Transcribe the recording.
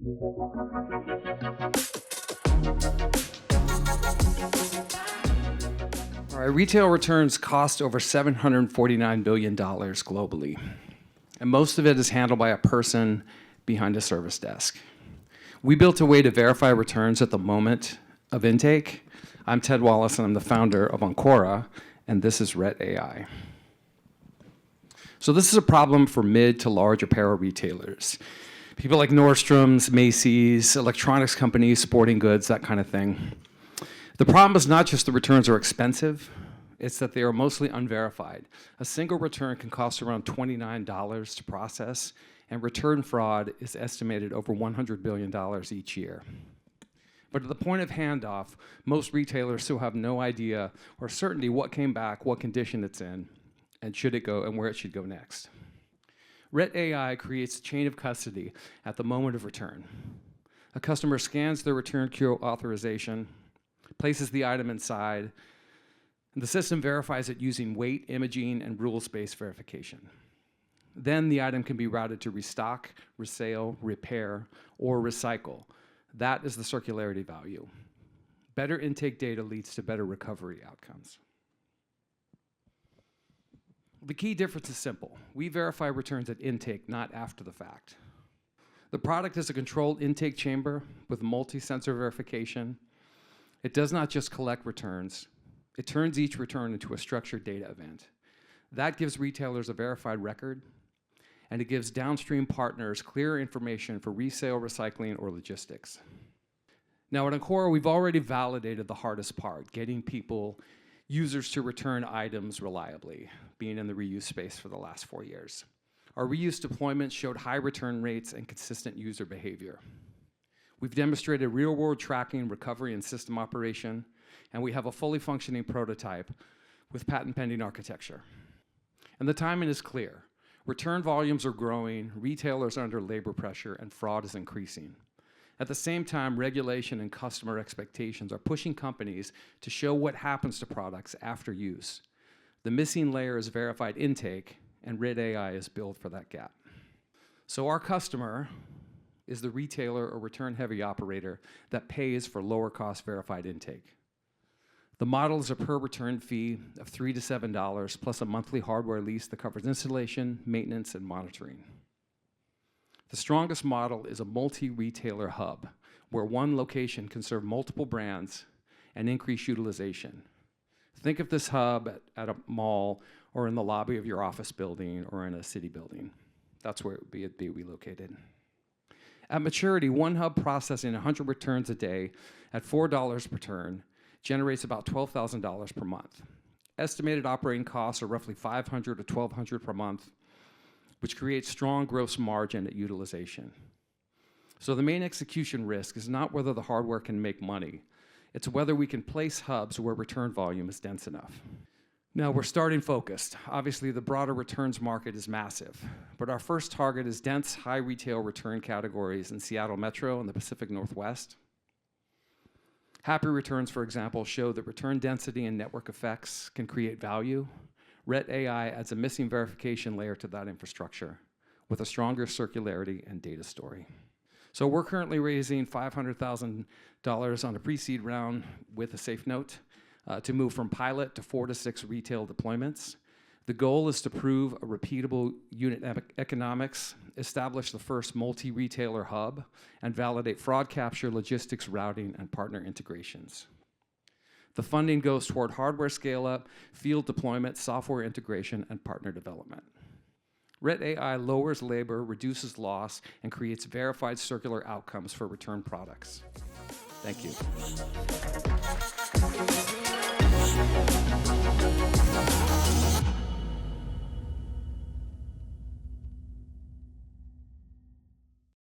All right, retail returns cost over $749 billion globally, and most of it is handled by a person behind a service desk. We built a way to verify returns at the moment of intake. I'm Ted Wallace, and I'm the founder of Encora, and this is Ret AI. So this is a problem for mid to large apparel retailers. People like Nordstrom's, Macy's, electronics companies, sporting goods, that kind of thing. The problem is not just the returns are expensive, it's that they are mostly unverified. A single return can cost around $29 to process, and return fraud is estimated over $100 billion each year. But at the point of handoff, most retailers still have no idea or certainty what came back, what condition it's in, and should it go, and where it should go next. Ret AI creates a chain of custody at the moment of return. A customer scans their return queue authorization, places the item inside, and the system verifies it using weight, imaging, and rules-based verification. Then the item can be routed to restock, resale, repair, or recycle. That is the circularity value. Better intake data leads to better recovery outcomes. The key difference is simple. We verify returns at intake, not after the fact. The product is a controlled intake chamber with multi-sensor verification. It does not just collect returns. It turns each return into a structured data event. That gives retailers a verified record, and it gives downstream partners clear information for resale, recycling, or logistics. Now at Encora, we've already validated the hardest part, getting users to return items reliably, being in the reuse space for the last 4 years. Our reuse deployments showed high return rates and consistent user behavior. We've demonstrated real-world tracking, recovery, and system operation, and we have a fully functioning prototype with patent-pending architecture. And the timing is clear. Return volumes are growing, retailers are under labor pressure, and fraud is increasing. At the same time, regulation and customer expectations are pushing companies to show what happens to products after use. The missing layer is verified intake, and Ret AI is built for that gap. So our customer is the retailer or return-heavy operator that pays for lower-cost verified intake. The model is a per-return fee of $3 to $7, plus a monthly hardware lease that covers installation, maintenance, and monitoring. The strongest model is a multi-retailer hub, where one location can serve multiple brands and increase utilization. Think of this hub at a mall or in the lobby of your office building or in a city building. That's where it would be located. At maturity, one hub processing 100 returns a day at $4 per turn generates about $12,000 per month. Estimated operating costs are roughly $500 to $1,200 per month, which creates strong gross margin at utilization. So the main execution risk is not whether the hardware can make money, it's whether we can place hubs where return volume is dense enough. Now, we're starting focused. Obviously, the broader returns market is massive, but our first target is dense, high retail return categories in Seattle Metro and the Pacific Northwest. Happy Returns, for example, show that return density and network effects can create value. Ret AI adds a missing verification layer to that infrastructure with a stronger circularity and data story. So we're currently raising $500,000 on a pre-seed round with a safe note to move from pilot to 4 to 6 retail deployments. The goal is to prove a repeatable unit economics, establish the first multi-retailer hub, and validate fraud capture, logistics routing, and partner integrations. The funding goes toward hardware scale-up, field deployment, software integration, and partner development. Ret AI lowers labor, reduces loss, and creates verified circular outcomes for return products. Thank you.